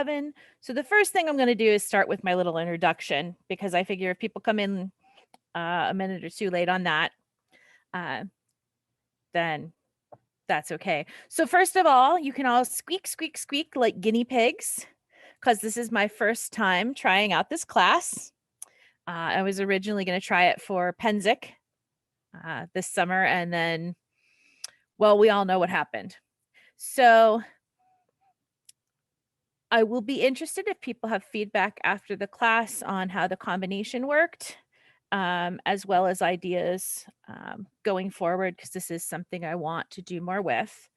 11. So the first thing I'm going to do is start with my little introduction, because I figure if people come in a minute or two late on that, then that's okay. So first of all, you can all squeak, squeak, squeak like guinea pigs, because this is my first time trying out this class. I was originally going to try it for Penzic this summer, and then, well, we all know what happened. So I will be interested if people have feedback after the class on how the combination worked, as well as ideas going forward, because this is something I want to do more with.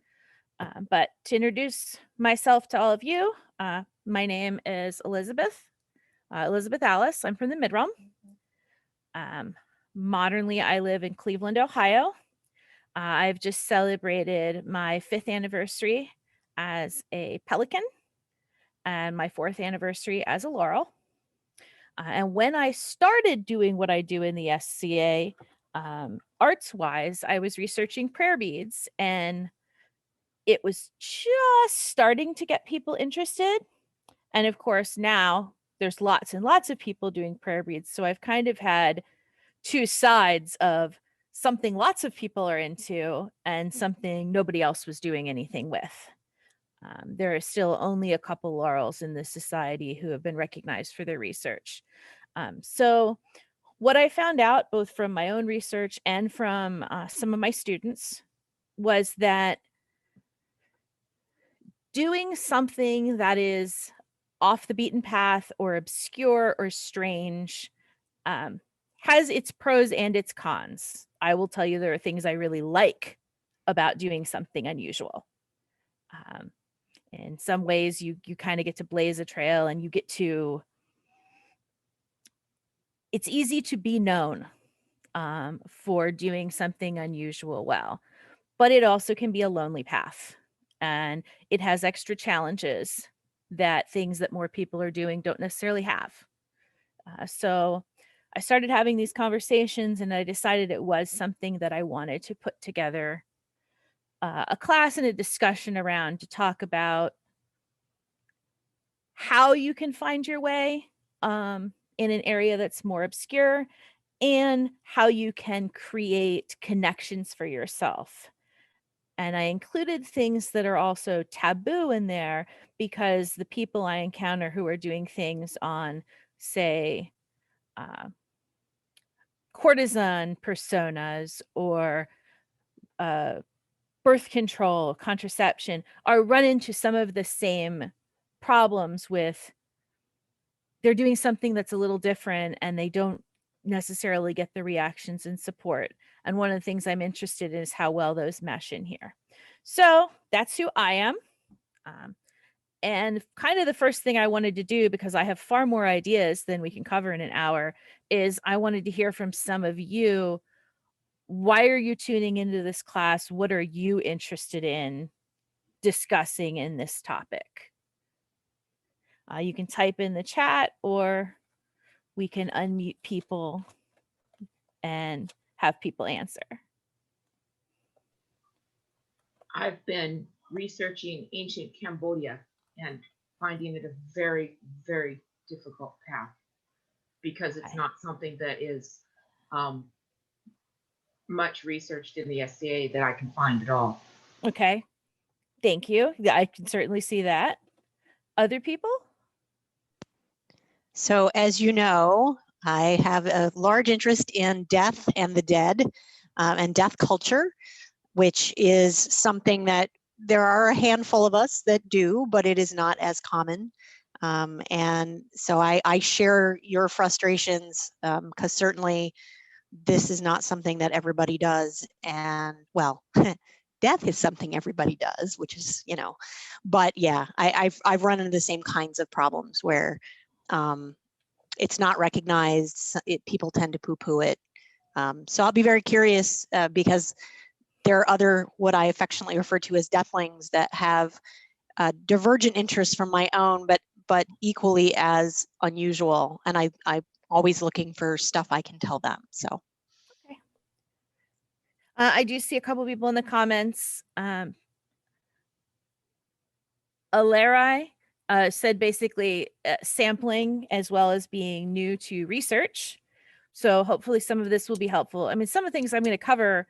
But to introduce myself to all of you, my name is Elizabeth Alles. I'm from the Mid-Realm. Modernly, I live in Cleveland, Ohio. I've just celebrated my 5th anniversary as a pelican and my 4th anniversary as a laurel. And when I started doing what I do in the SCA, arts-wise, I was researching prayer beads, and it was just starting to get people interested. And of course, now there's lots and lots of people doing prayer beads. So I've kind of had two sides of something lots of people are into and something nobody else was doing anything with. There are still only a couple laurels in this society who have been recognized for their research. So what I found out, both from my own research and from some of my students, was that doing something that is off the beaten path or obscure or strange has its pros and its cons. I will tell you there are things I really like about doing something unusual. In some ways, you kind of get to blaze a trail, and you get to, it's easy to be known for doing something unusual well, but it also can be a lonely path, and it has extra challenges that things that more people are doing don't necessarily have. So I started having these conversations, and I decided it was something that I wanted to put together a class and a discussion around, to talk about how you can find your way in an area that's more obscure, and how you can create connections for yourself. And I included things that are also taboo in there, because the people I encounter who are doing things on, say, courtesan personas or birth control, contraception, are run into some of the same problems with, they're doing something that's a little different and they don't necessarily get the reactions and support. And one of the things I'm interested in is how well those mesh in here. So that's who I am. And kind of the first thing I wanted to do, because I have far more ideas than we can cover in an hour, is I wanted to hear from some of you. Why are you tuning into this class? What are you interested in discussing in this topic? You can type in the chat, or we can unmute people and have people answer. I've been researching ancient Cambodia and finding it a very, very difficult path, because it's not something that is much researched in the SCA that I can find at all. Okay, thank you. Yeah, I can certainly see that. Other people? So as you know, I have a large interest in death and the dead and death culture, which is something that there are a handful of us that do, but it is not as common. And so I share your frustrations, because certainly this is not something that everybody does. And well, death is something everybody does, which is, you know, but yeah, I've run into the same kinds of problems where it's not recognized. People tend to poo-poo it. So I'll be very curious, because there are other, what I affectionately refer to as deathlings, that have divergent interests from my own, but equally as unusual. And I'm always looking for stuff I can tell them. So. Okay. I do see a couple people in the comments. Alerai, said basically sampling as well as being new to research. So hopefully some of this will be helpful. I mean, some of the things I'm going to cover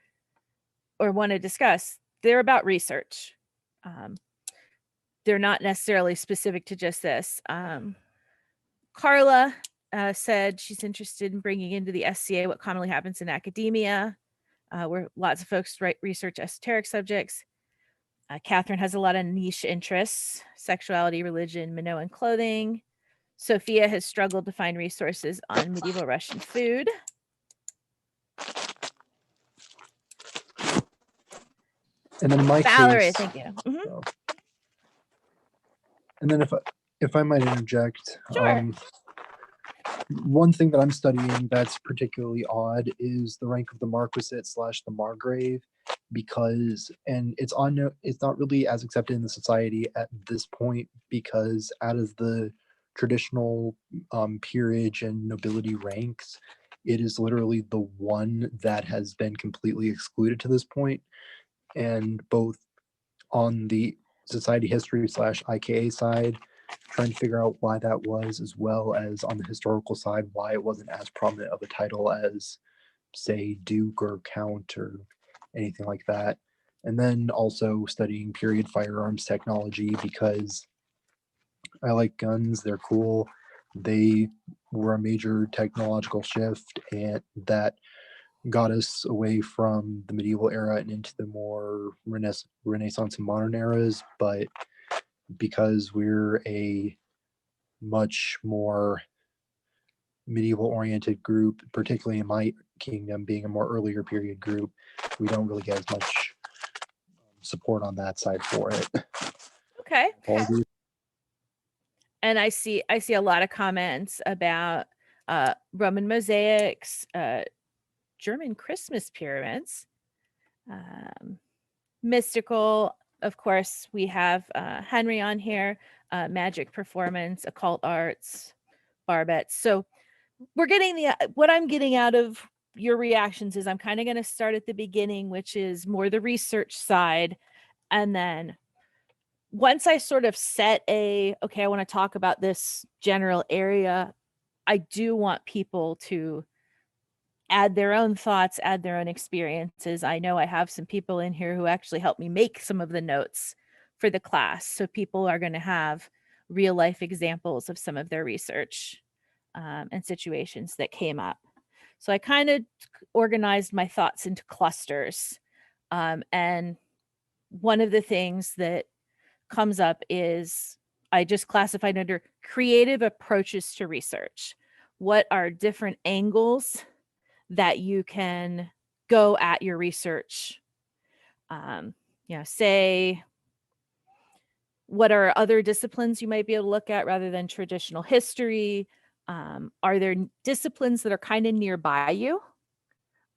or want to discuss, they're about research. They're not necessarily specific to just this. Carla said she's interested in bringing into the SCA what commonly happens in academia, where lots of folks write research esoteric subjects. Catherine has a lot of niche interests: sexuality, religion, Minoan clothing. Sophia has struggled to find resources on medieval Russian food. And then in my Valerie, case, thank you. Mhm. so- and then if I might interject, Sure. one thing that I'm studying that's particularly odd is the rank of the Marquisate / the Margrave, because, and it's not really as accepted in the society at this point, because out of the traditional peerage and nobility ranks, it is literally the one that has been completely excluded to this point, and both on the society history / IKA side, trying to figure out why that was, as well as on the historical side, why it wasn't as prominent of a title as, say, Duke or Count or anything like that. And then also studying period firearms technology, because I like guns, they're cool. They were a major technological shift, and that got us away from the medieval era and into the more Renaissance and modern eras. But because we're a much more medieval oriented group, particularly in my kingdom being a more earlier period group, we don't really get as much support on that side for it. Okay. Apologies. And I see a lot of comments about Roman mosaics, German Christmas pyramids, mystical. Of course, we have Henry on here, magic performance, occult arts, barbettes. So we're getting what I'm getting out of your reactions is I'm kind of going to start at the beginning, which is more the research side. And then once I sort of set okay, I want to talk about this general area, I do want people to add their own thoughts, add their own experiences. I know I have some people in here who actually helped me make some of the notes for the class. So people are going to have real life examples of some of their research and situations that came up. So I kind of organized my thoughts into clusters. And one of the things that comes up is I just classified under creative approaches to research. What are different angles that you can go at your research? Say, what are other disciplines you might be able to look at rather than traditional history? Are there disciplines that are kind of nearby you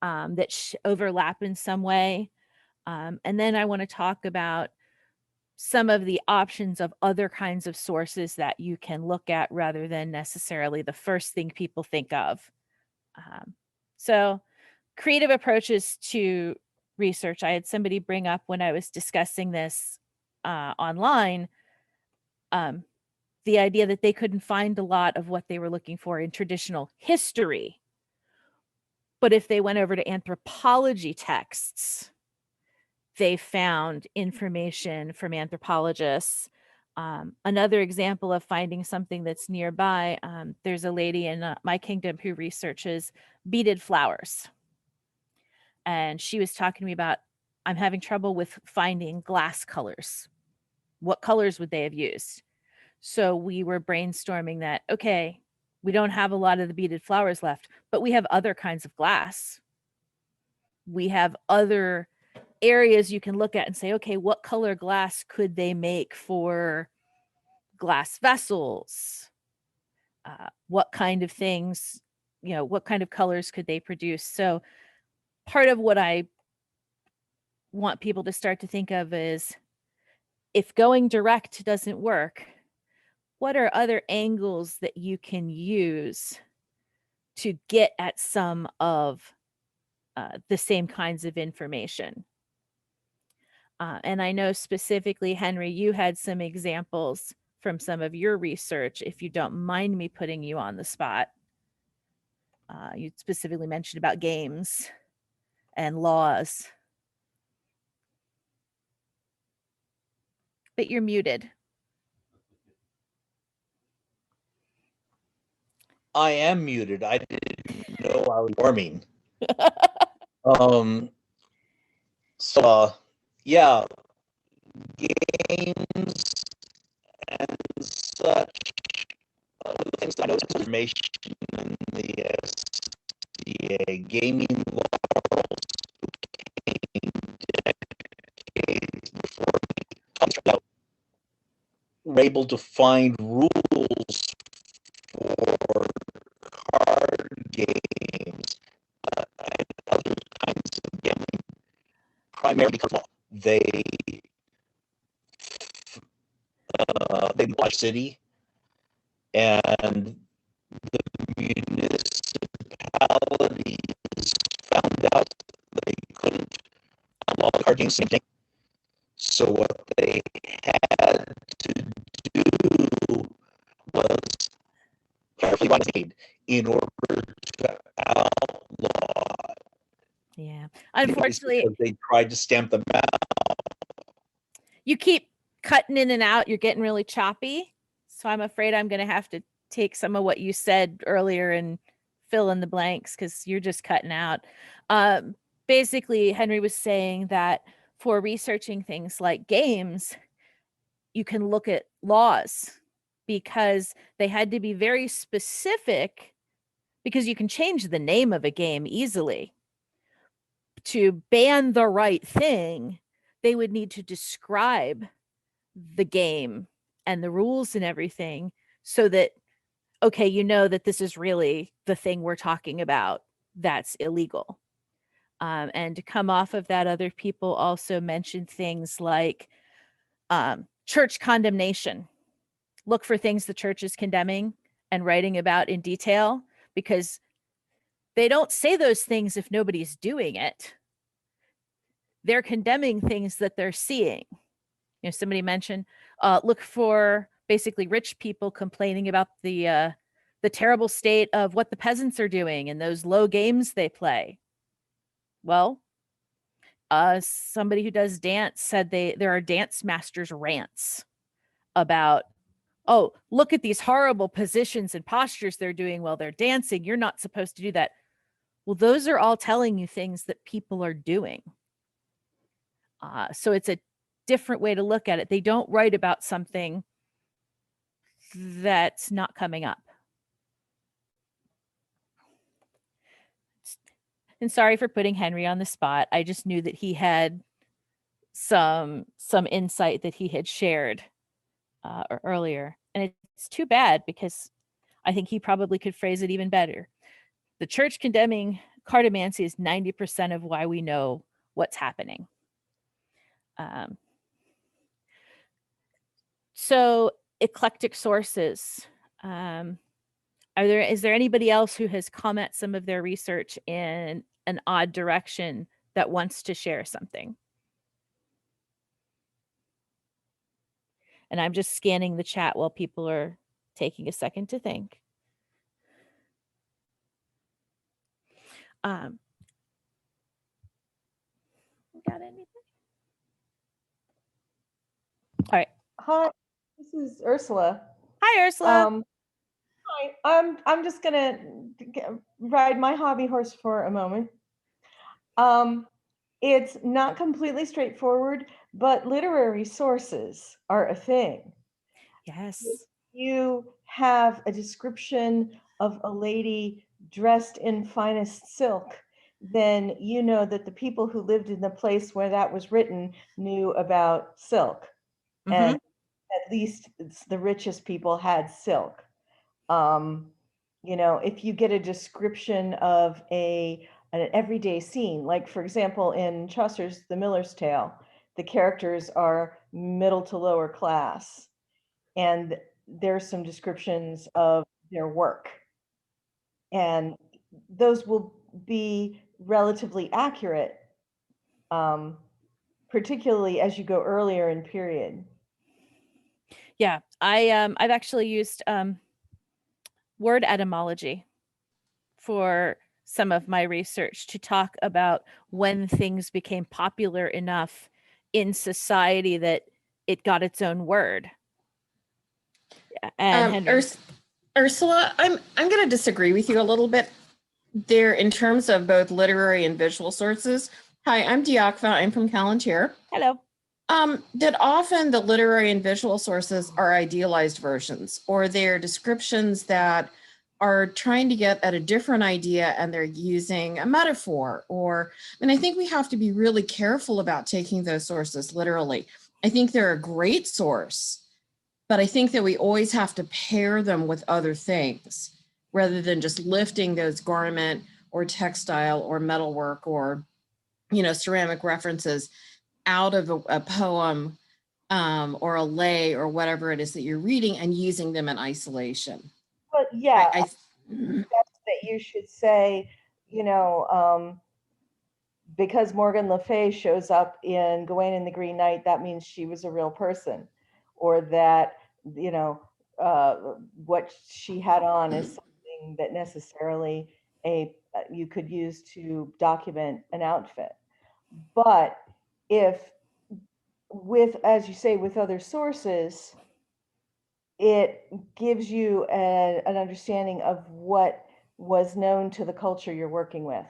that overlap in some way? And then I want to talk about some of the options of other kinds of sources that you can look at rather than necessarily the first thing people think of. So creative approaches to research. I had somebody bring up when I was discussing this online, the idea that they couldn't find a lot of what they were looking for in traditional history. But if they went over to anthropology texts, they found information from anthropologists. Another example of finding something that's nearby, there's a lady in my kingdom who researches beaded flowers. And she was talking to me about, I'm having trouble with finding glass colors. What colors would they have used? So we were brainstorming that, okay, we don't have a lot of the beaded flowers left, but we have other kinds of glass. We have other areas you can look at and say, okay, what color glass could they make for glass vessels? What kind of things, what kind of colors could they produce? So part of what I want people to start to think of is, if going direct doesn't work, what are other angles that you can use to get at some of the same kinds of information? And I know specifically, Henry, you had some examples from some of your research, if you don't mind me putting you on the spot. You specifically mentioned about games and laws. But you're muted. I am muted. I didn't know I was warming. So yeah, games and such. One of the things I know is information in the SDA gaming laws decades before me. We're able to find rules for card games and other kinds of gambling, primarily because they watch city, and the municipalities found out they couldn't outlaw the card games, same thing. So what they had to do was carefully run aid in order to outlaw. Yeah. It's Unfortunately, because they tried to stamp them out. you keep cutting in and out. You're getting really choppy. So I'm afraid I'm going to have to take some of what you said earlier and fill in the blanks because you're just cutting out. Basically, Henry was saying that for researching things like games, you can look at laws because they had to be very specific, because you can change the name of a game easily. To ban the right thing, they would need to describe the game and the rules and everything so that, okay, you know that this is really the thing we're talking about that's illegal. And to come off of that, other people also mentioned things like church condemnation. Look for things the church is condemning and writing about in detail, because they don't say those things if nobody's doing it. They're condemning things that they're seeing. You know, somebody mentioned look for basically rich people complaining about the terrible state of what the peasants are doing and those low games they play. Well, somebody who does dance said there are dance masters rants about, oh, look at these horrible positions and postures they're doing while they're dancing. You're not supposed to do that. Well, those are all telling you things that people are doing. So it's a different way to look at it. They don't write about something that's not coming up. And sorry for putting Henry on the spot. I just knew that he had some insight that he had shared earlier. And it's too bad because I think he probably could phrase it even better. The church condemning cartomancy is 90% of why we know what's happening. So eclectic sources. Is there anybody else who has commented some of their research in an odd direction that wants to share something? And I'm just scanning the chat while people are taking a second to think. Got anything? All right. Hi, this is Ursula. Hi, Ursula. Hi, I'm just gonna ride my hobby horse for a moment. It's not completely straightforward, but literary sources are a thing. Yes. You have a description of a lady dressed in finest silk, then you know that the people who lived in the place where that was written knew about silk. And at least the richest people had silk. You know, if you get a description of an everyday scene, like for example, in Chaucer's The Miller's Tale, the characters are middle to lower class, and there's some descriptions of their work. And those will be relatively accurate, particularly as you go earlier in period. Yeah, I've actually used word etymology for some of my research to talk about when things became popular enough in society that it got its own word. And Henry. Ursula, I'm going to disagree with you a little bit there in terms of both literary and visual sources. Hi, I'm Diakva. I'm from Palantir. Hello. That often the literary and visual sources are idealized versions, or they're descriptions that are trying to get at a different idea and they're using a metaphor. And I think we have to be really careful about taking those sources literally. I think they're a great source, but I think that we always have to pair them with other things rather than just lifting those garment or textile or metalwork or, ceramic references out of a poem or a lay or whatever it is that you're reading and using them in isolation. But yeah, I that you should say, because Morgan Le Fay shows up in Gawain and the Green Knight, that means she was a real person, or that, what she had on is something that necessarily you could use to document an outfit. But if as you say, with other sources, it gives you an understanding of what was known to the culture you're working with.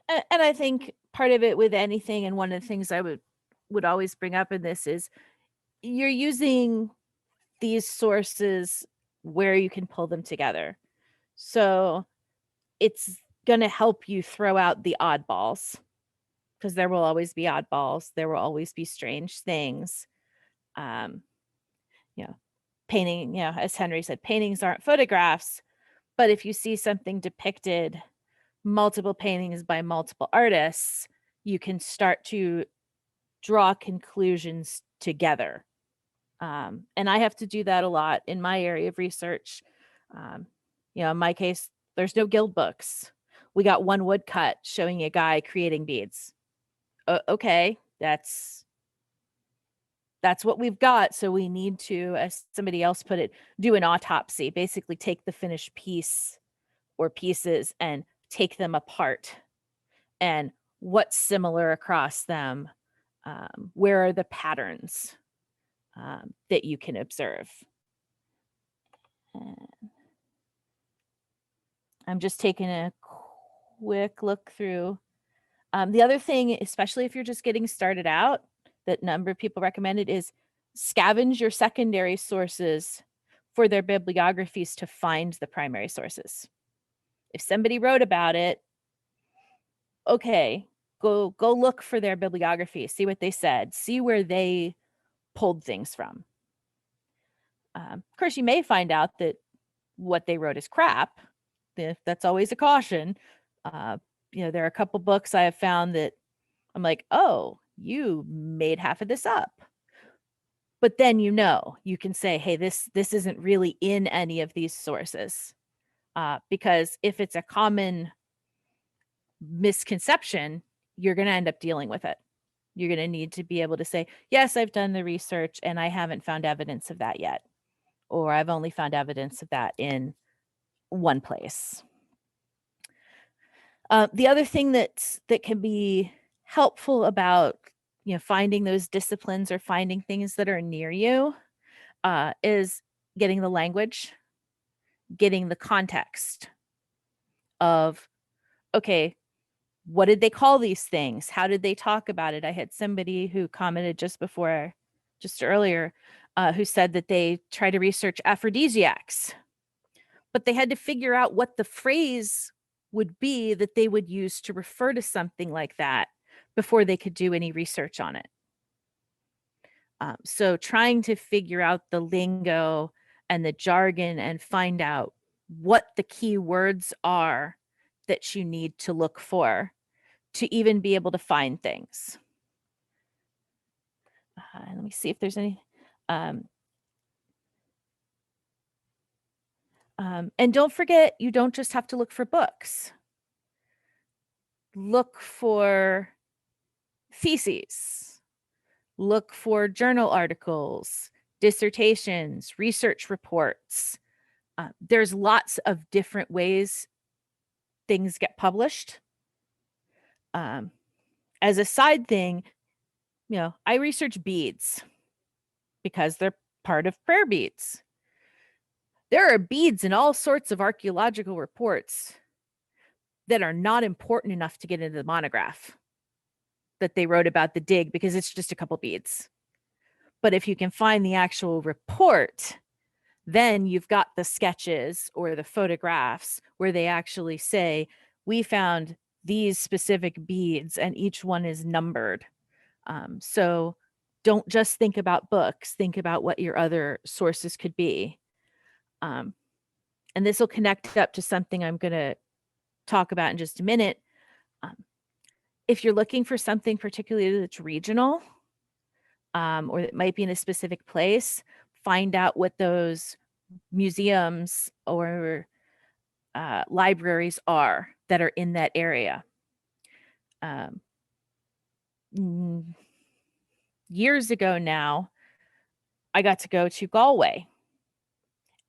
And I think part of it with anything, and one of the things I would always bring up in this is you're using these sources where you can pull them together. So it's going to help you throw out the oddballs, because there will always be oddballs. There will always be strange things. Painting, as Henry said, paintings aren't photographs, but if you see something depicted, multiple paintings by multiple artists, you can start to draw conclusions together. And I have to do that a lot in my area of research. In my case, there's no guild books. We got one woodcut showing a guy creating beads. Okay, that's what we've got. So we need to, as somebody else put it, do an autopsy, basically take the finished piece or pieces and take them apart, and what's similar across them. Where are the patterns that you can observe? I'm just taking a quick look through. The other thing, especially if you're just getting started out, that a number of people recommended is scavenge your secondary sources for their bibliographies to find the primary sources. If somebody wrote about it, okay, go look for their bibliography, see what they said, see where they pulled things from. Of course, you may find out that what they wrote is crap. That's always a caution. There are a couple books I have found that I'm like, oh, you made half of this up. But then you can say, hey, this isn't really in any of these sources. Because if it's a common misconception, you're going to end up dealing with it. You're going to need to be able to say, yes, I've done the research and I haven't found evidence of that yet. Or I've only found evidence of that in one place. The other thing that can be helpful about finding those disciplines or finding things that are near you is getting the language, getting the context of, okay, what did they call these things? How did they talk about it? I had somebody who commented just earlier, who said that they try to research aphrodisiacs, but they had to figure out what the phrase would be that they would use to refer to something like that before they could do any research on it. So trying to figure out the lingo and the jargon and find out what the key words are that you need to look for to even be able to find things. Let me see if there's any. And don't forget, you don't just have to look for books. Look for theses, look for journal articles, dissertations, research reports. There's lots of different ways things get published. As a side thing, I research beads because they're part of prayer beads. There are beads in all sorts of archaeological reports that are not important enough to get into the monograph that they wrote about the dig because it's just a couple beads. But if you can find the actual report, then you've got the sketches or the photographs where they actually say, we found these specific beads and each one is numbered. So don't just think about books, think about what your other sources could be. And this will connect up to something I'm going to talk about in just a minute. If you're looking for something particularly that's regional, or that might be in a specific place, find out what those museums or libraries are that are in that area. Years ago now, I got to go to Galway,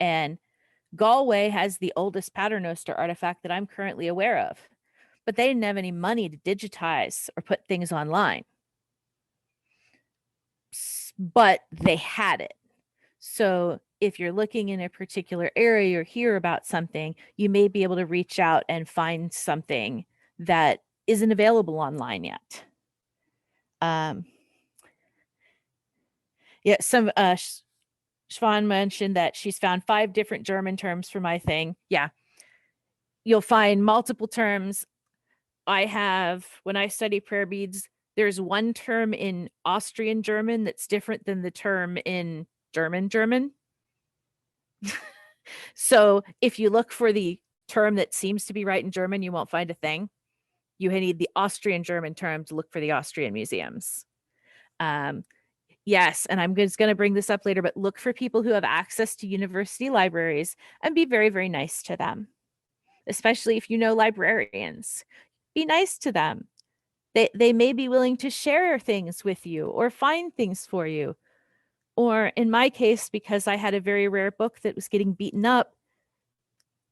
and Galway has the oldest paternoster artifact that I'm currently aware of, but they didn't have any money to digitize or put things online. But they had it. So if you're looking in a particular area or hear about something, you may be able to reach out and find something that isn't available online yet. Yeah, some Siobhan mentioned that she's found 5 different German terms for my thing. Yeah, you'll find multiple terms. When I study prayer beads, there's one term in Austrian German that's different than the term in German. So if you look for the term that seems to be right in German, you won't find a thing. You need the Austrian German term to look for the Austrian museums. Yes, and I'm just going to bring this up later, but look for people who have access to university libraries and be very, very nice to them, especially if you know librarians. Be nice to them. They may be willing to share things with you or find things for you. Or in my case, because I had a very rare book that was getting beaten up,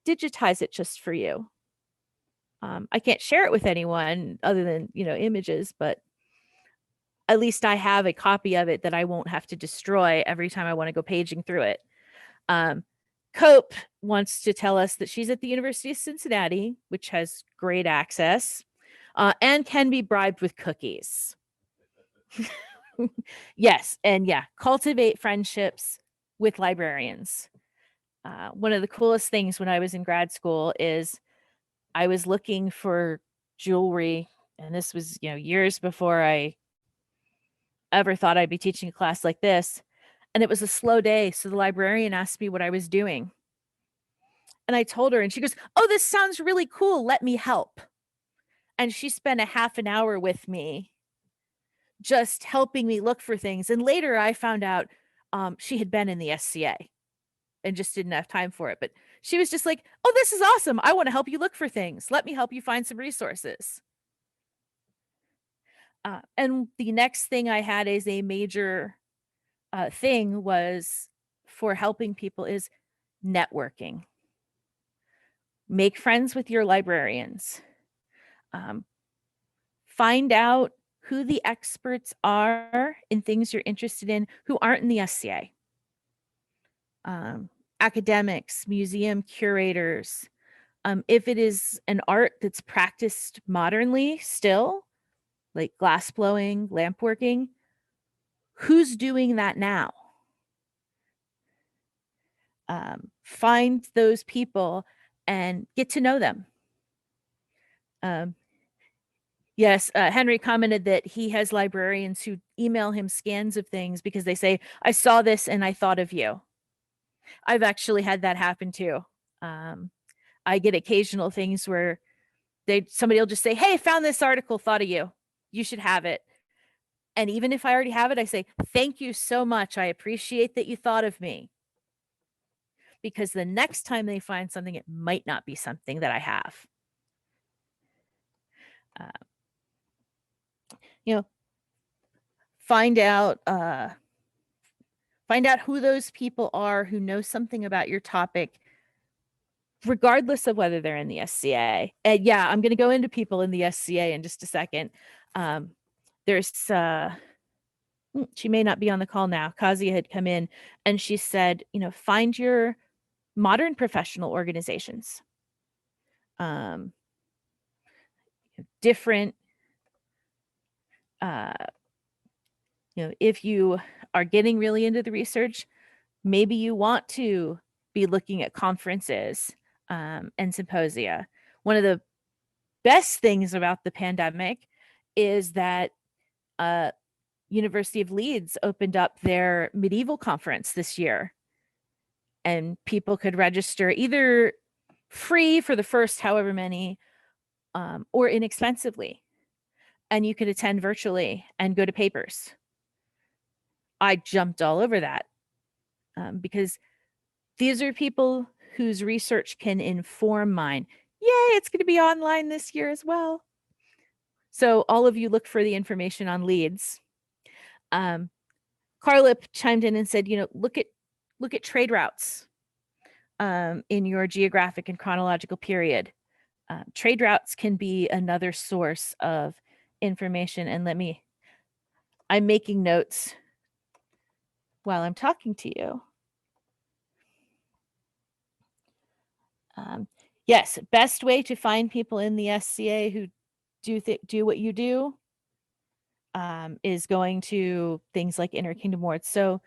digitize it just for you. I can't share it with anyone other than, images, but at least I have a copy of it that I won't have to destroy every time I want to go paging through it. Cope wants to tell us that she's at the University of Cincinnati, which has great access, and can be bribed with cookies. Yes, and cultivate friendships with librarians. One of the coolest things when I was in grad school is I was looking for jewelry, and this was, years before I ever thought I'd be teaching a class like this. And it was a slow day, so the librarian asked me what I was doing. And I told her, and she goes, "Oh, this sounds really cool. Let me help." And she spent a half an hour with me just helping me look for things. And later I found out she had been in the SCA and just didn't have time for it. But she was just like, "Oh, this is awesome. I want to help you look for things. Let me help you find some resources." And the next thing I had as a major thing was for helping people is networking. Make friends with your librarians. Find out who the experts are in things you're interested in who aren't in the SCA. Academics, museum curators. If it is an art that's practiced modernly still, like glass blowing, lamp working, who's doing that now? Find those people and get to know them. Yes, Henry commented that he has librarians who email him scans of things because they say, "I saw this and I thought of you." I've actually had that happen too. I get occasional things where somebody will just say, "Hey, found this article, thought of you. You should have it." And even if I already have it, I say, "Thank you so much. I appreciate that you thought of me." Because the next time they find something, it might not be something that I have. find out who those people are who know something about your topic, regardless of whether they're in the SCA. And yeah, I'm going to go into people in the SCA in just a second. There's she may not be on the call now. Kazia had come in and she said, find your modern professional organizations. Different, if you are getting really into the research, maybe you want to be looking at conferences and symposia. One of the best things about the pandemic is that University of Leeds opened up their medieval conference this year, and people could register either free for the first however many or inexpensively, and you could attend virtually and go to papers. I jumped all over that because these are people whose research can inform mine. Yay, it's going to be online this year as well. So all of you look for the information on Leeds. Carla chimed in and said, look at trade routes in your geographic and chronological period. Trade routes can be another source of information. And I'm making notes while I'm talking to you. Yes, best way to find people in the SCA who do what you do is going to things like Inter-Kingdom Awards. So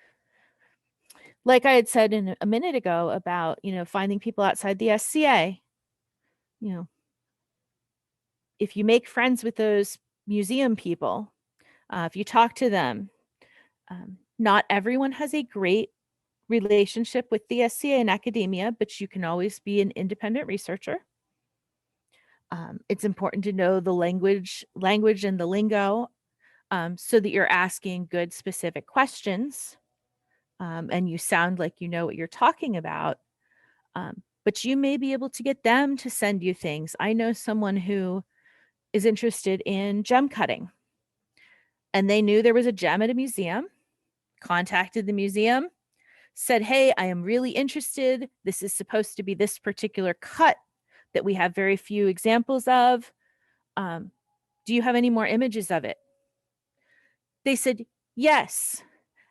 like I had said a minute ago about, finding people outside the SCA, if you make friends with those museum people, if you talk to them, not everyone has a great relationship with the SCA in academia, but you can always be an independent researcher. It's important to know the language and the lingo so that you're asking good specific questions and you sound like you know what you're talking about. But you may be able to get them to send you things. I know someone who is interested in gem cutting, and they knew there was a gem at a museum, contacted the museum, said, hey, I am really interested. This is supposed to be this particular cut that we have very few examples of. Do you have any more images of it? They said, yes.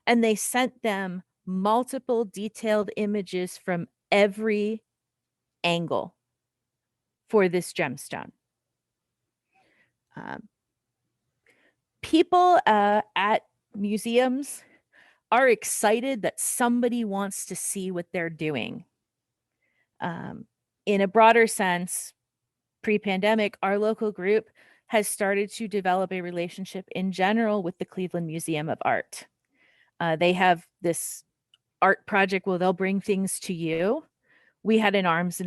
And they sent them multiple detailed images from every angle for this gemstone. People at museums are excited that somebody wants to see what they're doing. In a broader sense, pre-pandemic, our local group has started to develop a relationship in general with the Cleveland Museum of Art. They have this art project where they'll bring things to you. We had an arms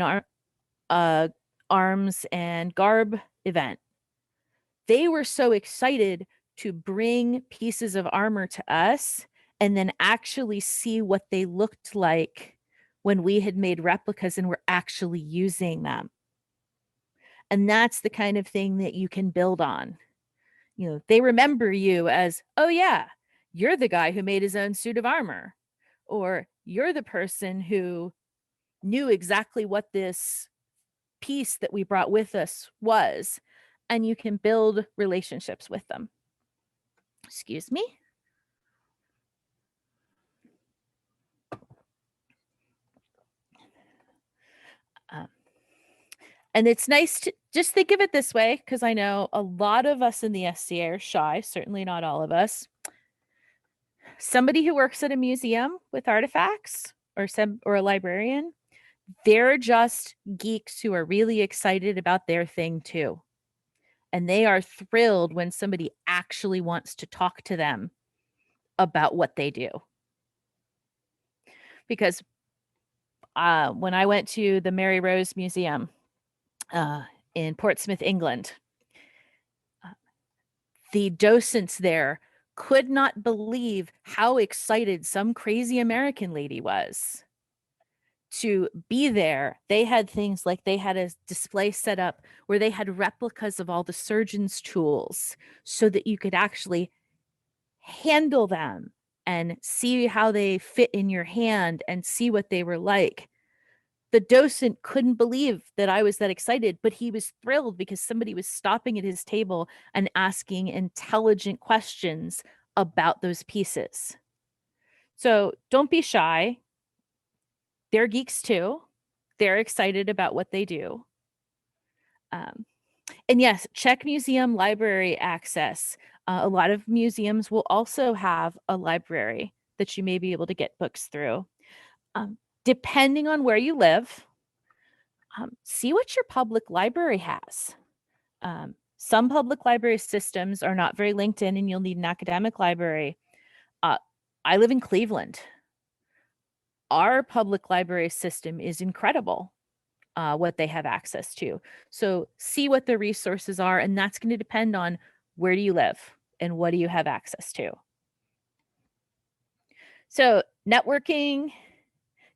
and garb event. They were so excited to bring pieces of armor to us and then actually see what they looked like when we had made replicas and were actually using them. And that's the kind of thing that you can build on. They remember you as, oh yeah, you're the guy who made his own suit of armor, or you're the person who knew exactly what this piece that we brought with us was, and you can build relationships with them. Excuse me. And it's nice to just think of it this way, because I know a lot of us in the SCA are shy, certainly not all of us. Somebody who works at a museum with artifacts or a librarian, they're just geeks who are really excited about their thing too. And they are thrilled when somebody actually wants to talk to them about what they do. Because when I went to the Mary Rose Museum in Portsmouth, England, the docents there could not believe how excited some crazy American lady was to be there. They had things like they had a display set up where they had replicas of all the surgeon's tools so that you could actually handle them and see how they fit in your hand and see what they were like. The docent couldn't believe that I was that excited, but he was thrilled because somebody was stopping at his table and asking intelligent questions about those pieces. So don't be shy. They're geeks too. They're excited about what they do. And yes, check museum library access. A lot of museums will also have a library that you may be able to get books through. Depending on where you live, see what your public library has. Some public library systems are not very linked in, and you'll need an academic library. I live in Cleveland. Our public library system is incredible, what they have access to. So see what the resources are, and that's going to depend on where do you live and what do you have access to. So networking,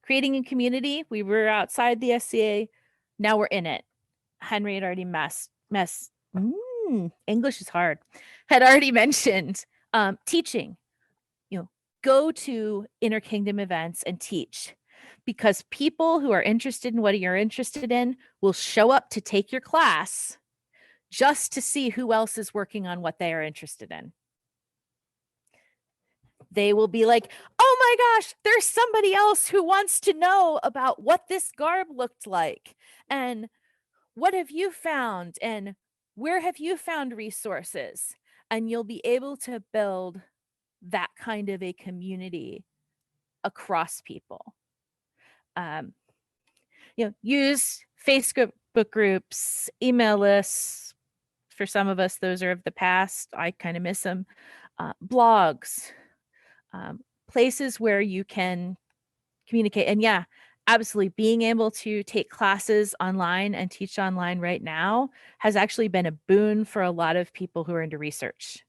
creating a community. We were outside the SCA. Now we're in it. Henry had already English is hard. Had already mentioned teaching. Go to interkingdom events and teach, because people who are interested in what you're interested in will show up to take your class just to see who else is working on what they are interested in. They will be like, oh my gosh, there's somebody else who wants to know about what this garb looked like. And what have you found? And where have you found resources? And you'll be able to build that kind of a community across people. Use Facebook groups, email lists. For some of us, those are of the past. I kind of miss them. Blogs, places where you can communicate. And yeah, absolutely, being able to take classes online and teach online right now has actually been a boon for a lot of people who are into research.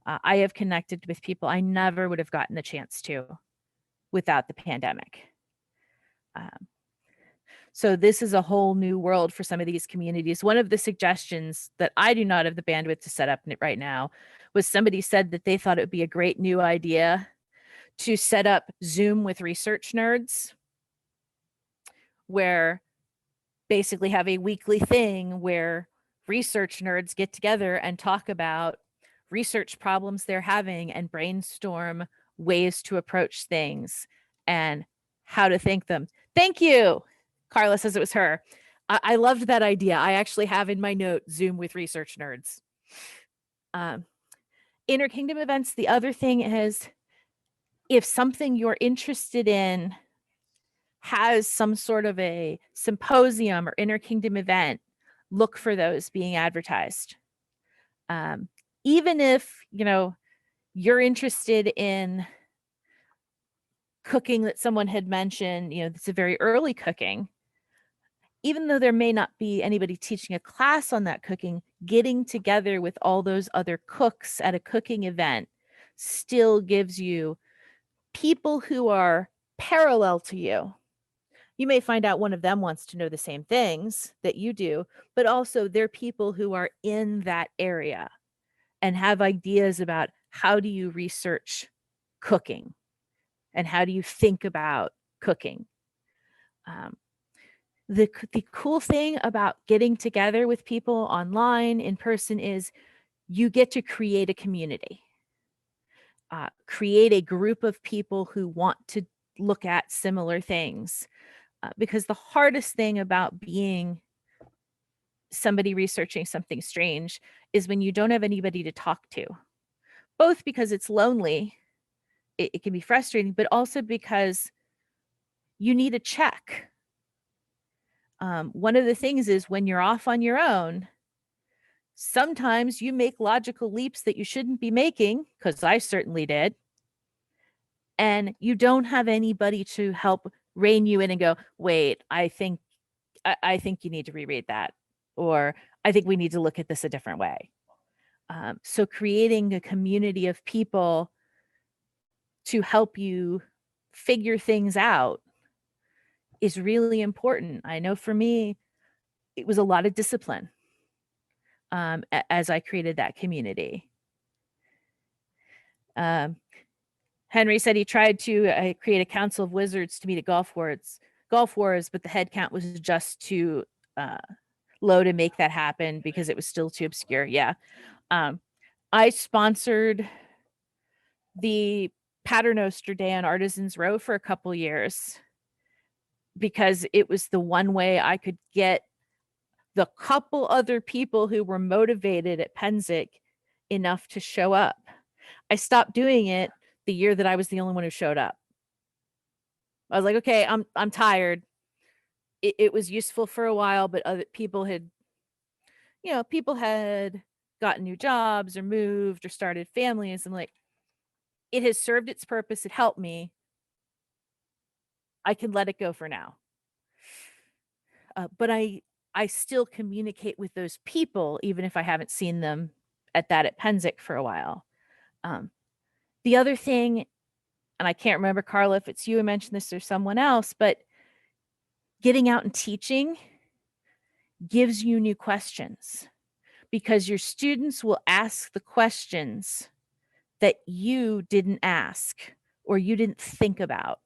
I have connected with people I never would have gotten the chance to without the pandemic. So this is a whole new world for some of these communities. One of the suggestions that I do not have the bandwidth to set up right now was somebody said that they thought it would be a great new idea to set up Zoom with research nerds, where basically have a weekly thing where research nerds get together and talk about research problems they're having and brainstorm ways to approach things and how to think them. Thank you. Carla says it was her. I loved that idea. I actually have in my note Zoom with research nerds. Interkingdom events. The other thing is, if something you're interested in has some sort of a symposium or interkingdom event, look for those being advertised. Even if, you're interested in cooking that someone had mentioned, it's a very early cooking, even though there may not be anybody teaching a class on that cooking, getting together with all those other cooks at a cooking event still gives you people who are parallel to you. You may find out one of them wants to know the same things that you do, but also they're people who are in that area and have ideas about how do you research cooking and how do you think about cooking. The cool thing about getting together with people online, in person, is you get to create a community, create a group of people who want to look at similar things. Because the hardest thing about being somebody researching something strange is when you don't have anybody to talk to, both because it's lonely, it can be frustrating, but also because you need a check. One of the things is when you're off on your own, sometimes you make logical leaps that you shouldn't be making, because I certainly did. And you don't have anybody to help rein you in and go, wait, I think you need to reread that, or I think we need to look at this a different way. So creating a community of people to help you figure things out is really important. I know for me, it was a lot of discipline as I created that community. Henry said he tried to create a council of wizards to meet at golf wars, but the head count was just too low to make that happen because it was still too obscure. Yeah. I sponsored the Paternoster Day on Artisans Row for a couple years because it was the one way I could get the couple other people who were motivated at Penzic enough to show up. I stopped doing it the year that I was the only one who showed up. I was like, okay, I'm tired. It was useful for a while, but other people had gotten new jobs or moved or started families. I'm like, it has served its purpose. It helped me. I can let it go for now. But I still communicate with those people, even if I haven't seen them at Penzic for a while. The other thing, and I can't remember, Carla, if it's you who mentioned this or someone else, but getting out and teaching gives you new questions because your students will ask the questions that you didn't ask or you didn't think about.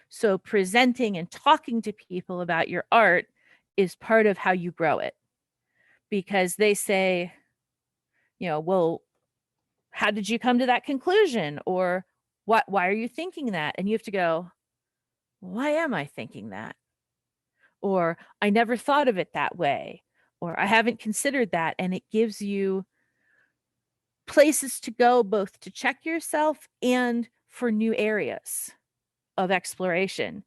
So presenting and talking to people about your art is part of how you grow it, because they say, well, how did you come to that conclusion? Or why are you thinking that? And you have to go, why am I thinking that? Or I never thought of it that way, or I haven't considered that. And it gives you places to go, both to check yourself and for new areas of exploration.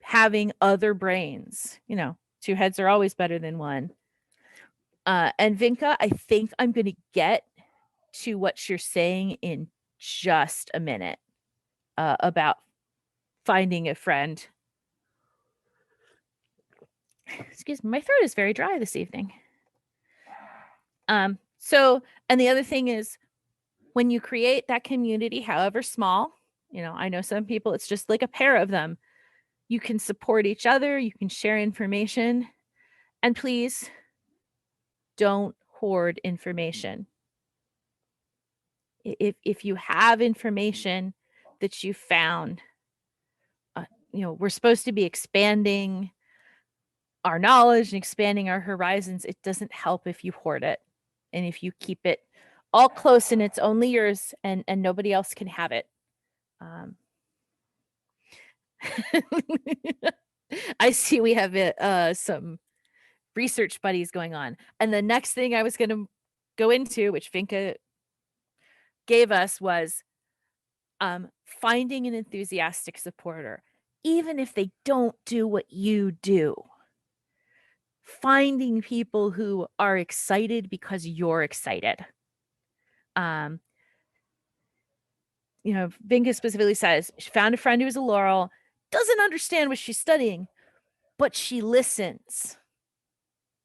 Having other brains, two heads are always better than one. And Vinka, I think I'm going to get to what you're saying in just a minute about finding a friend. Excuse me, my throat is very dry this evening. And the other thing is, when you create that community, however small, I know some people, it's just like a pair of them. You can support each other, you can share information, and please don't hoard information. If you have information that you found, we're supposed to be expanding our knowledge and expanding our horizons. It doesn't help if you hoard it and if you keep it all close and it's only yours and nobody else can have it. I see we have some research buddies going on. And the next thing I was going to go into, which Vinka gave us, was finding an enthusiastic supporter, even if they don't do what you do. Finding people who are excited because you're excited. Vinka specifically says she found a friend who is a Laurel, doesn't understand what she's studying, but she listens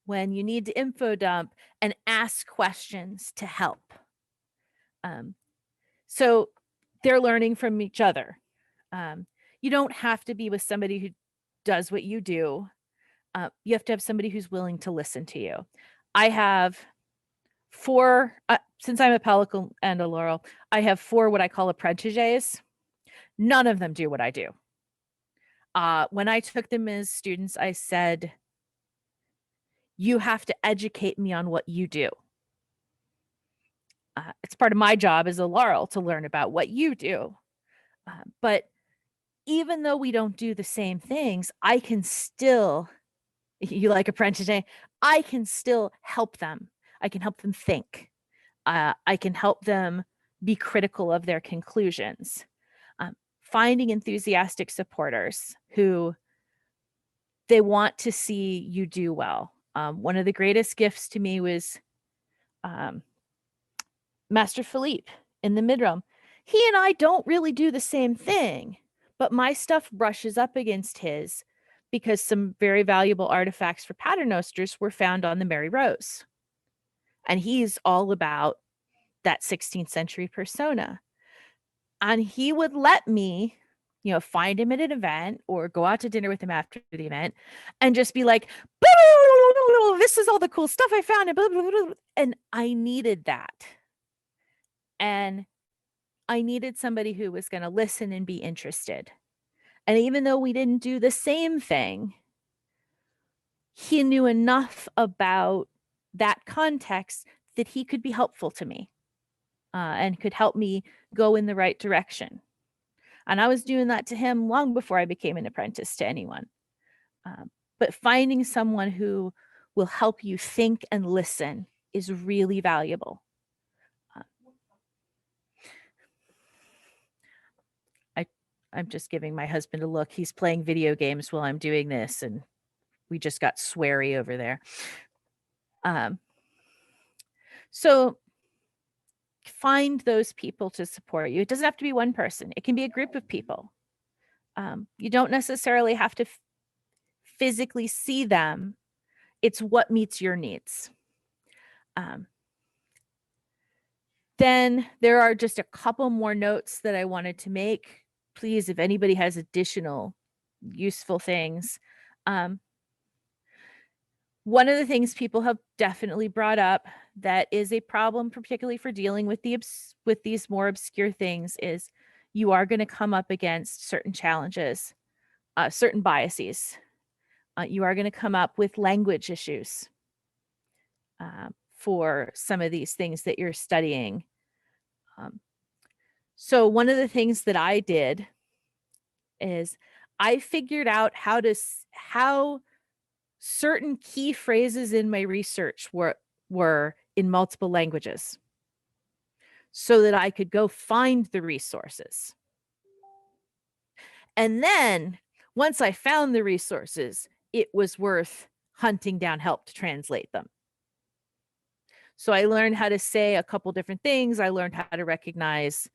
when you need to info dump and ask questions to help. So they're learning from each other. You don't have to be with somebody who does what you do. You have to have somebody who's willing to listen to you. I have 4, since I'm a Pelican and a Laurel, I have 4 what I call apprentices. None of them do what I do. When I took them as students, I said, you have to educate me on what you do. It's part of my job as a Laurel to learn about what you do. But even though we don't do the same things, I can still, you like apprentice, I can still help them. I can help them think. I can help them be critical of their conclusions. Finding enthusiastic supporters who they want to see you do well. One of the greatest gifts to me was Master Philippe in the Midrealm. He and I don't really do the same thing, but my stuff brushes up against his because some very valuable artifacts for Paternosters were found on the Mary Rose. And he's all about that 16th century persona. And he would let me, find him at an event or go out to dinner with him after the event and just be like, this is all the cool stuff I found. And I needed that. And I needed somebody who was going to listen and be interested. And even though we didn't do the same thing, he knew enough about that context that he could be helpful to me and could help me go in the right direction. And I was doing that to him long before I became an apprentice to anyone. But finding someone who will help you think and listen is really valuable. I'm just giving my husband a look. He's playing video games while I'm doing this, and we just got sweary over there. So find those people to support you. It doesn't have to be one person. It can be a group of people. You don't necessarily have to physically see them. It's what meets your needs. Then there are just a couple more notes that I wanted to make. Please, if anybody has additional useful things. One of the things people have definitely brought up that is a problem, particularly for dealing with these more obscure things, is you are going to come up against certain challenges, certain biases. You are going to come up with language issues for some of these things that you're studying. So one of the things that I did is I figured out how certain key phrases in my research were in multiple languages so that I could go find the resources. And then once I found the resources, it was worth hunting down help to translate them. So I learned how to say a couple different things. I learned how to recognize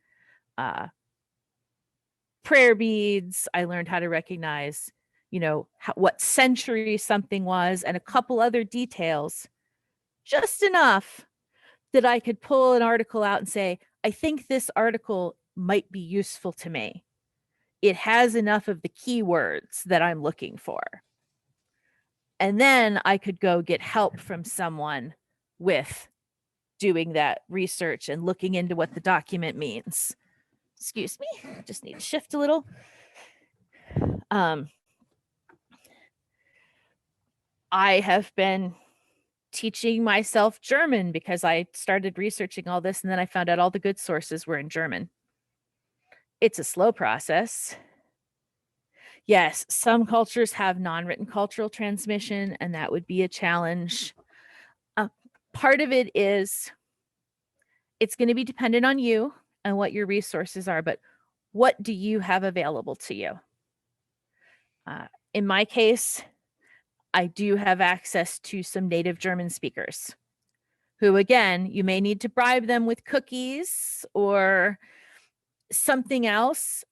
prayer beads. I learned how to recognize, what century something was, and a couple other details, just enough that I could pull an article out and say, I think this article might be useful to me. It has enough of the keywords that I'm looking for. And then I could go get help from someone with doing that research and looking into what the document means. Excuse me, I just need to shift a little. I have been teaching myself German because I started researching all this, and then I found out all the good sources were in German. It's a slow process. Yes, some cultures have non-written cultural transmission, and that would be a challenge. Part of it is it's going to be dependent on you and what your resources are, but what do you have available to you? In my case, I do have access to some native German speakers who, again, you may need to bribe them with cookies or something else.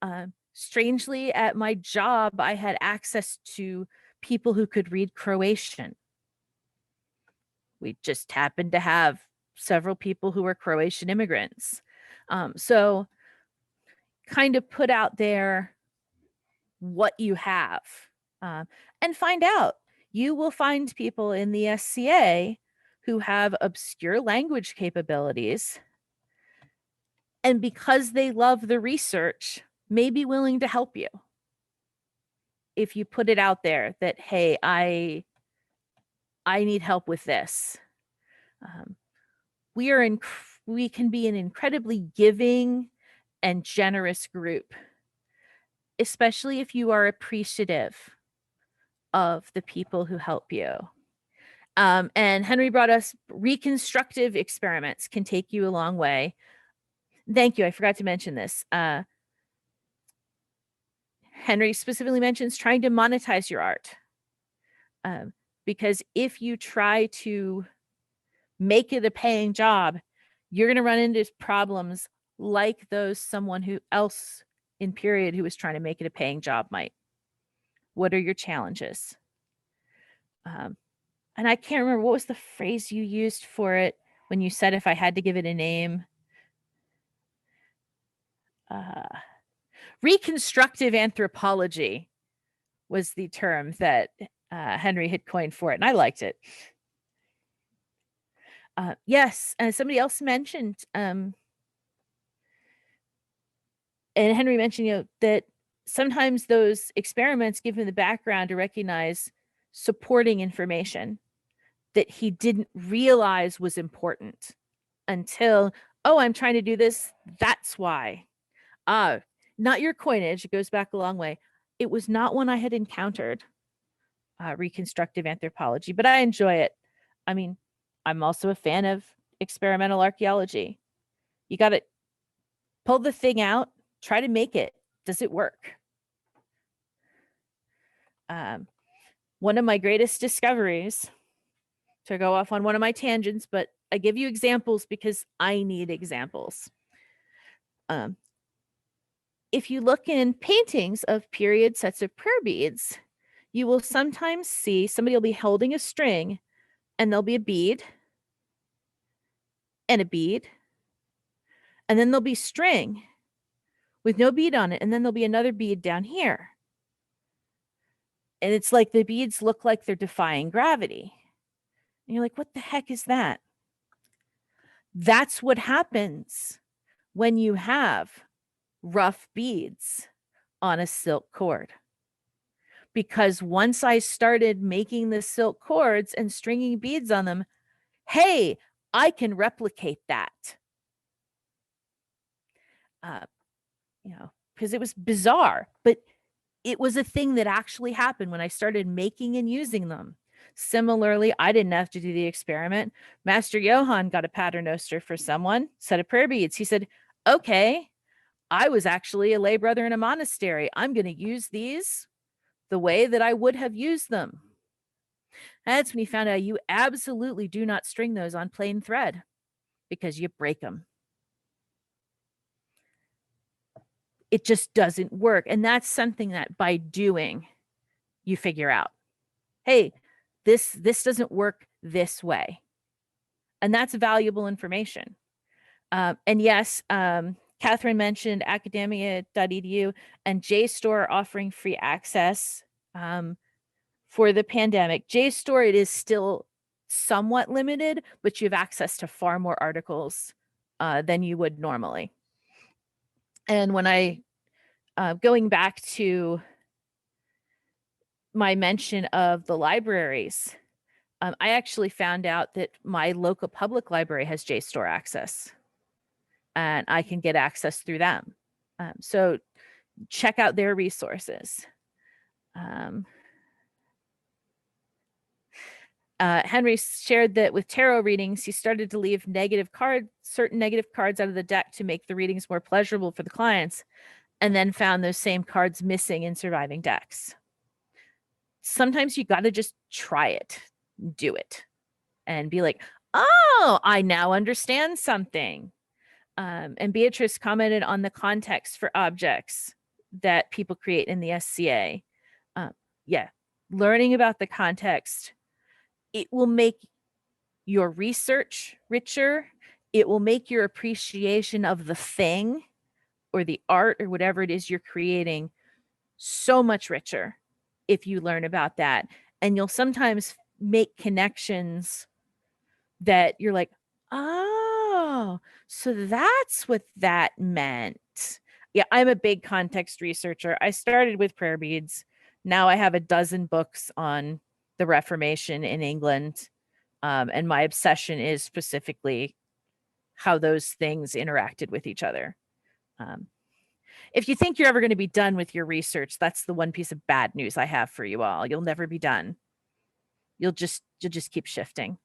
Strangely, at my job, I had access to people who could read Croatian. We just happened to have several people who were Croatian immigrants. So kind of put out there what you have and find out. You will find people in the SCA who have obscure language capabilities, and because they love the research, may be willing to help you. If you put it out there that, hey, I need help with this. We can be an incredibly giving and generous group, especially if you are appreciative of the people who help you. And Henry brought us reconstructive experiments can take you a long way. Thank you. I forgot to mention this. Henry specifically mentions trying to monetize your art. Because if you try to make it a paying job, you're going to run into problems like someone who else in period who was trying to make it a paying job might. What are your challenges? And I can't remember, what was the phrase you used for it when you said if I had to give it a name? Reconstructive anthropology was the term that Henry had coined for it, and I liked it. Yes, somebody else mentioned And Henry mentioned, that sometimes those experiments give him the background to recognize supporting information that he didn't realize was important until, oh, I'm trying to do this. That's why. Not your coinage. It goes back a long way. It was not one I had encountered, reconstructive anthropology, but I enjoy it. I mean, I'm also a fan of experimental archaeology. You got to pull the thing out, try to make it. Does it work? One of my greatest discoveries, to go off on one of my tangents, but I give you examples because I need examples. If you look in paintings of period sets of prayer beads, you will sometimes see somebody will be holding a string and there'll be a bead and a bead, and then there'll be string with no bead on it, and then there'll be another bead down here. And it's like the beads look like they're defying gravity. And you're like, what the heck is that? That's what happens when you have rough beads on a silk cord. Because once I started making the silk cords and stringing beads on them, hey, I can replicate that. Because it was bizarre, but it was a thing that actually happened when I started making and using them. Similarly, I didn't have to do the experiment. Master Johann got a paternoster for someone, set of prayer beads. He said, okay, I was actually a lay brother in a monastery. I'm going to use these the way that I would have used them. That's when he found out you absolutely do not string those on plain thread because you break them. It just doesn't work. And that's something that by doing, you figure out, hey, this doesn't work this way. And that's valuable information. And yes, Catherine mentioned academia.edu and JSTOR offering free access for the pandemic. JSTOR, it is still somewhat limited, but you have access to far more articles than you would normally. And when I, going back to my mention of the libraries, I actually found out that my local public library has JSTOR access, and I can get access through them. So check out their resources. Henry shared that with tarot readings, he started to leave certain negative cards out of the deck to make the readings more pleasurable for the clients, and then found those same cards missing in surviving decks. Sometimes you got to just try it, do it, and be like, oh, I now understand something. And Beatrice commented on the context for objects that people create in the SCA. Learning about the context, it will make your research richer. It will make your appreciation of the thing or the art or whatever it is you're creating so much richer if you learn about that. And you'll sometimes make connections that you're like, oh, so that's what that meant. Yeah, I'm a big context researcher. I started with prayer beads. Now I have a dozen books on the Reformation in England. And my obsession is specifically how those things interacted with each other. If you think you're ever going to be done with your research, that's the one piece of bad news I have for you all. You'll never be done. You'll just keep shifting.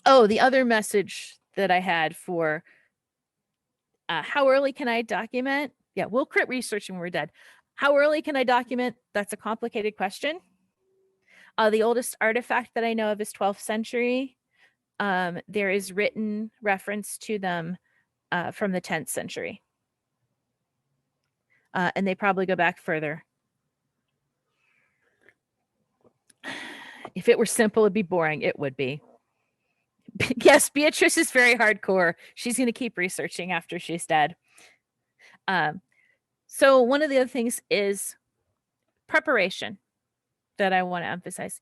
The other message that I had for how early can I document? Yeah, we'll quit researching when we're dead. How early can I document? That's a complicated question. The oldest artifact that I know of is 12th century. There is written reference to them from the 10th century. And they probably go back further. If it were simple, it'd be boring. It would be. Yes, Beatrice is very hardcore. She's going to keep researching after she's dead. So one of the other things is preparation that I want to emphasize.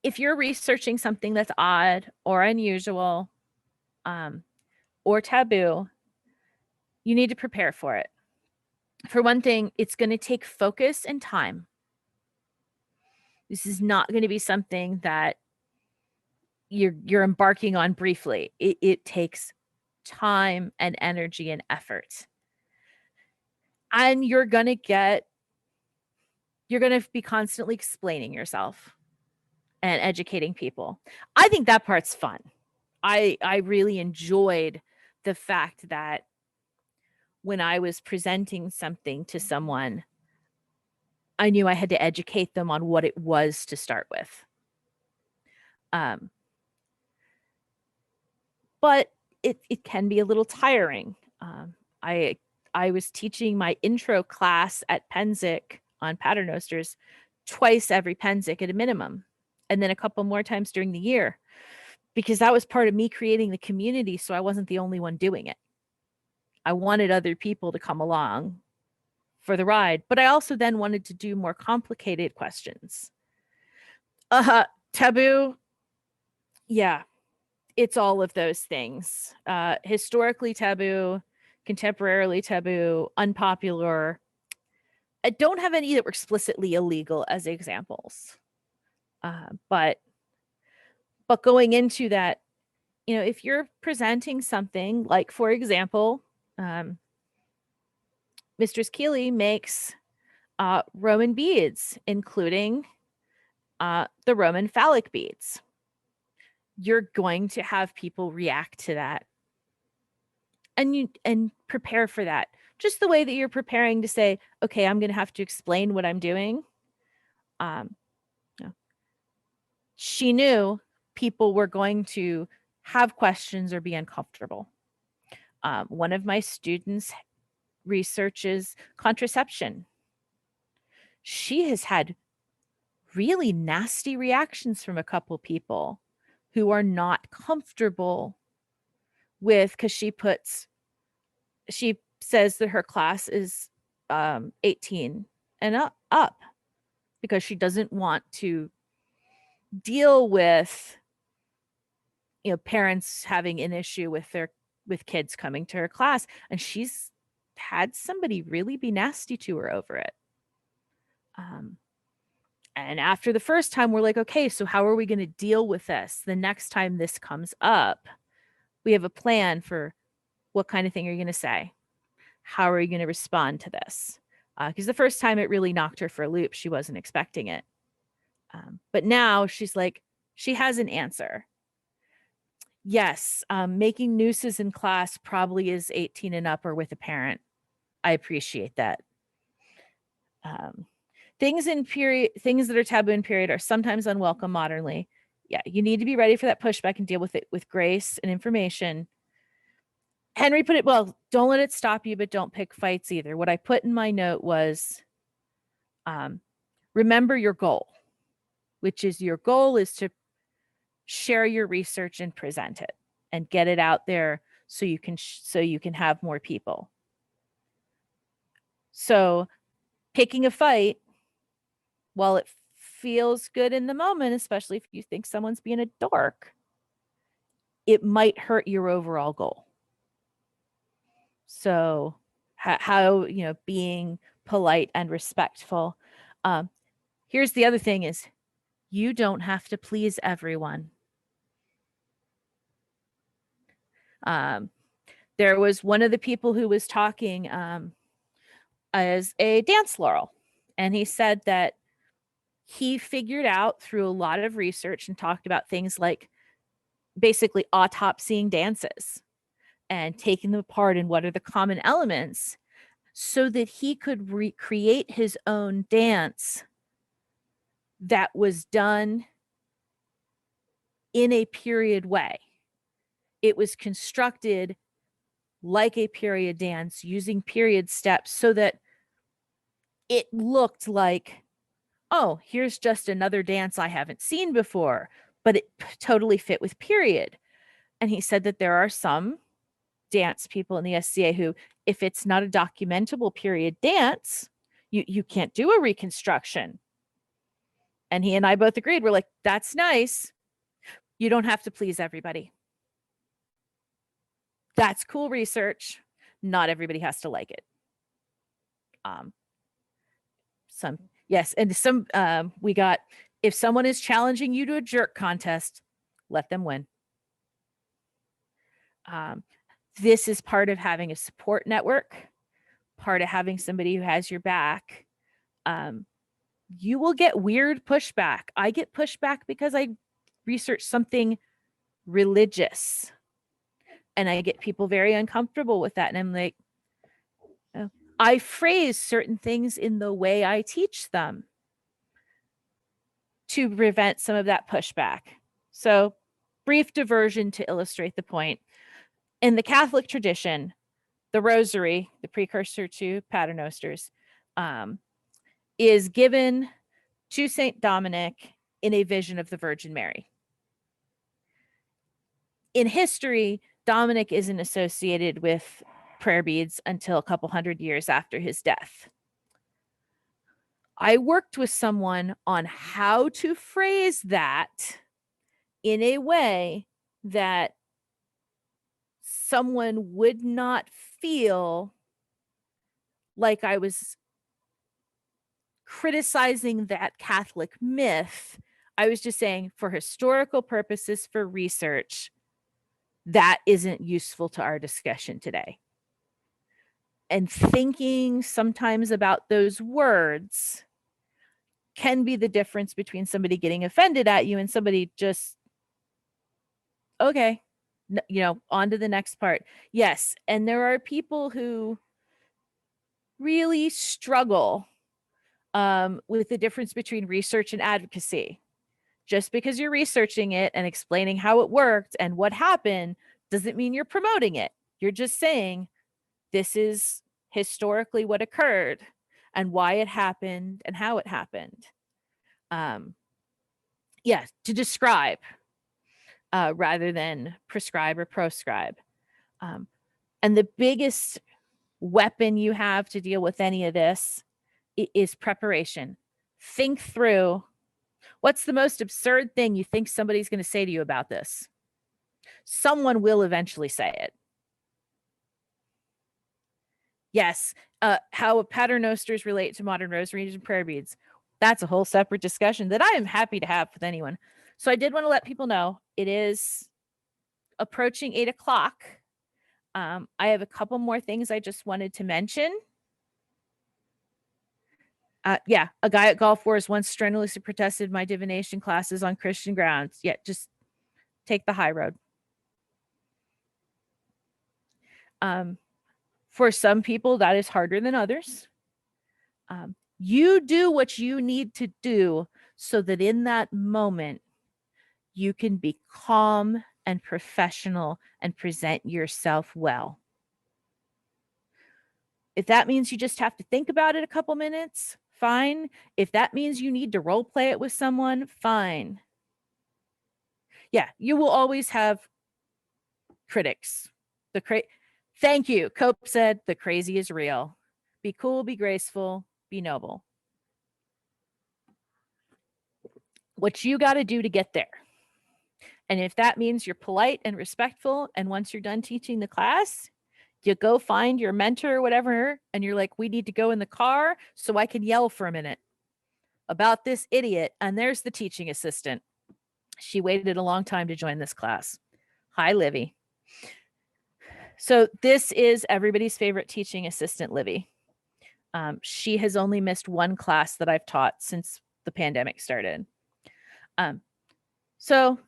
If you're researching something that's odd or unusual, or taboo, you need to prepare for it. For one thing, it's going to take focus and time. This is not going to be something that you're embarking on briefly. It takes time and energy and effort. And you're going to be constantly explaining yourself and educating people. I think that part's fun. I really enjoyed the fact that when I was presenting something to someone, I knew I had to educate them on what it was to start with. But it can be a little tiring. I was teaching my intro class at Penzic on Paternosters twice every Penzic at a minimum, and then a couple more times during the year, because that was part of me creating the community, so I wasn't the only one doing it. I wanted other people to come along for the ride, but I also then wanted to do more complicated questions. Taboo, yeah, it's all of those things. Historically taboo, contemporarily taboo, unpopular. I don't have any that were explicitly illegal as examples. But going into that, if you're presenting something like, for example, Mistress Keeley makes Roman beads, including the Roman phallic beads. You're going to have people react to that, and prepare for that. Just the way that you're preparing to say, okay, I'm going to have to explain what I'm doing. She knew people were going to have questions or be uncomfortable. One of my students researches contraception. She has had really nasty reactions from a couple people who are not comfortable with, because she says that her class is 18 and up because she doesn't want to deal with parents having an issue with kids coming to her class, and she's had somebody really be nasty to her over it. And after the first time, we're like, okay, so how are we going to deal with this the next time this comes up? We have a plan for what kind of thing are you going to say? How are you going to respond to this? Because the first time it really knocked her for a loop. She wasn't expecting it. But now she's like, she has an answer. Yes, making nooses in class probably is 18 and up or with a parent. I appreciate that. Things that are taboo in period are sometimes unwelcome modernly. Yeah, you need to be ready for that pushback and deal with it with grace and information. Henry put it well, don't let it stop you, but don't pick fights either. What I put in my note was, remember your goal, which is your goal is to share your research and present it and get it out there so you can have more people. So picking a fight, while it feels good in the moment, especially if you think someone's being a dork, it might hurt your overall goal. So how being polite and respectful. Here's the other thing is, you don't have to please everyone. There was one of the people who was talking as a dance laurel, and he said that he figured out through a lot of research and talked about things like basically autopsying dances and taking them apart and what are the common elements, so that he could recreate his own dance that was done in a period way. It was constructed like a period dance using period steps so that it looked like, oh, here's just another dance I haven't seen before, but it totally fit with period. And he said that there are some dance people in the SCA who, if it's not a documentable period dance, you can't do a reconstruction. And he and I both agreed. We're like, that's nice. You don't have to please everybody. That's cool research. Not everybody has to like it. We got, if someone is challenging you to a jerk contest, let them win. This is part of having a support network, part of having somebody who has your back. You will get weird pushback. I get pushback because I research something religious, and I get people very uncomfortable with that. And I'm like, oh, I phrase certain things in the way I teach them to prevent some of that pushback. So, brief diversion to illustrate the point. In the Catholic tradition, the rosary, the precursor to paternosters, is given to Saint Dominic in a vision of the Virgin Mary. In history, Dominic isn't associated with prayer beads until a couple hundred years after his death. I worked with someone on how to phrase that in a way that someone would not feel like I was criticizing that Catholic myth. I was just saying, for historical purposes, for research, that isn't useful to our discussion today. And thinking sometimes about those words can be the difference between somebody getting offended at you and somebody just, okay, on to the next part. Yes, and there are people who really struggle with the difference between research and advocacy. Just because you're researching it and explaining how it worked and what happened doesn't mean you're promoting it. You're just saying, this is historically what occurred and why it happened and how it happened. To describe rather than prescribe or proscribe. And the biggest weapon you have to deal with any of this is preparation. Think through, what's the most absurd thing you think somebody's going to say to you about this? Someone will eventually say it. Yes, how paternosters relate to modern rosaries and prayer beads. That's a whole separate discussion that I am happy to have with anyone. So I did want to let people know it is approaching 8 o'clock. I have a couple more things I just wanted to mention. A guy at Golf Wars once strenuously protested my divination classes on Christian grounds. Yeah, just take the high road. For some people, that is harder than others. You do what you need to do so that in that moment, you can be calm and professional and present yourself well. If that means you just have to think about it a couple minutes, fine. If that means you need to role play it with someone, fine. Yeah, you will always have critics. Thank you. Cope said, the crazy is real. Be cool, be graceful, be noble. What you got to do to get there. And if that means you're polite and respectful, and once you're done teaching the class, you go find your mentor or whatever, and you're like, we need to go in the car so I can yell for a minute about this idiot. And there's the teaching assistant. She waited a long time to join this class. Hi, Livy. So this is everybody's favorite teaching assistant, Livy. She has only missed one class that I've taught since the pandemic started. So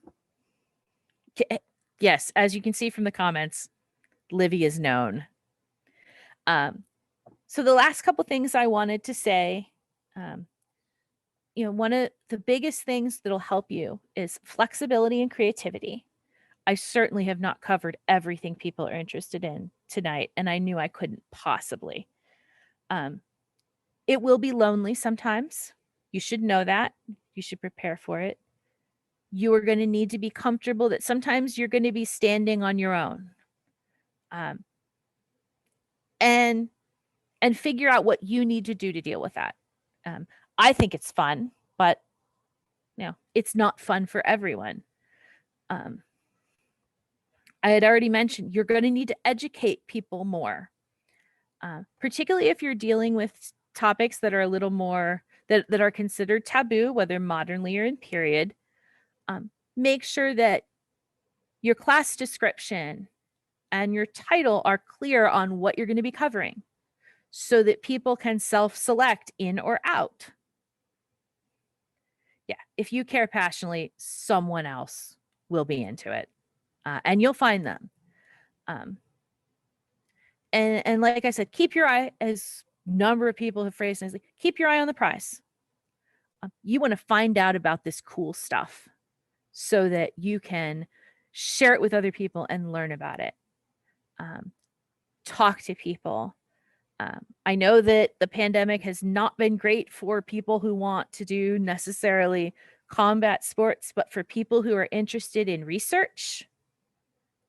yes, as you can see from the comments, Livy is known. So the last couple things I wanted to say, one of the biggest things that'll help you is flexibility and creativity. I certainly have not covered everything people are interested in tonight, and I knew I couldn't possibly. It will be lonely sometimes. You should know that. You should prepare for it. You are going to need to be comfortable that sometimes you're going to be standing on your own. And figure out what you need to do to deal with that. I think it's fun, but it's not fun for everyone. I had already mentioned you're going to need to educate people more, particularly if you're dealing with topics that are a little more that are considered taboo, whether modernly or in period. Make sure that your class description and your title are clear on what you're going to be covering so that people can self-select in or out. Yeah, if you care passionately, someone else will be into it, and you'll find them. And like I said, keep your eye, as number of people have phrased it, keep your eye on the prize. You want to find out about this cool stuff so that you can share it with other people and learn about it. Talk to people. I know that the pandemic has not been great for people who want to do necessarily combat sports, but for people who are interested in research,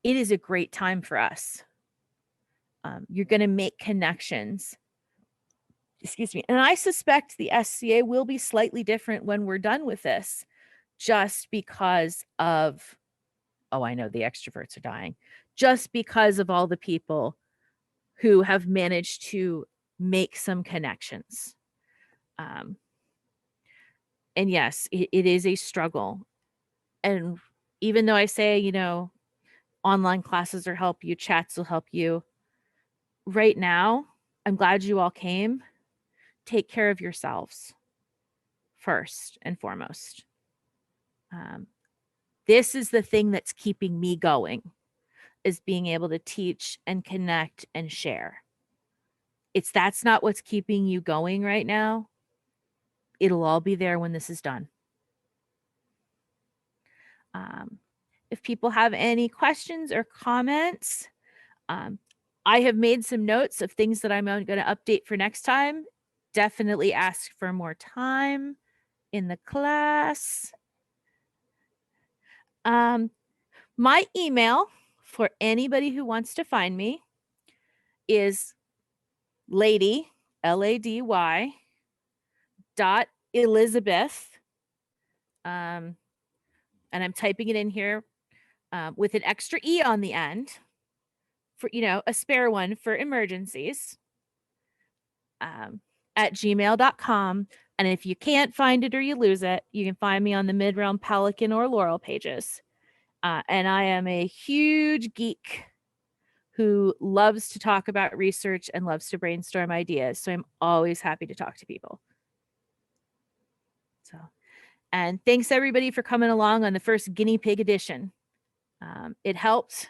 it is a great time for us. You're going to make connections. Excuse me. And I suspect the SCA will be slightly different when we're done with this, just because of, oh, I know the extroverts are dying, just because of all the people who have managed to make some connections. And yes, it is a struggle. And even though I say, you know, online classes will help you, chats will help you, right now, I'm glad you all came. Take care of yourselves first and foremost. This is the thing that's keeping me going, is being able to teach and connect and share. That's not what's keeping you going right now. It'll all be there when this is done. If people have any questions or comments, I have made some notes of things that I'm going to update for next time. Definitely ask for more time in the class. My email for anybody who wants to find me is lady, L-A-D-Y, .Elizabethe, and I'm typing it in here with an extra E on the end for, you know, a spare one for emergencies, at gmail.com. And if you can't find it or you lose it, you can find me on the Mid-Realm Pelican or Laurel pages. And I am a huge geek who loves to talk about research and loves to brainstorm ideas. So I'm always happy to talk to people. So, and thanks everybody for coming along on the first guinea pig edition. It helped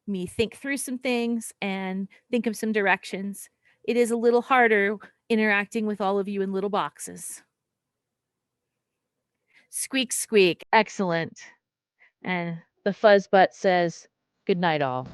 me think through some things and think of some directions. It is a little harder interacting with all of you in little boxes. Squeak, squeak. Excellent. And the fuzzbutt says, good night all.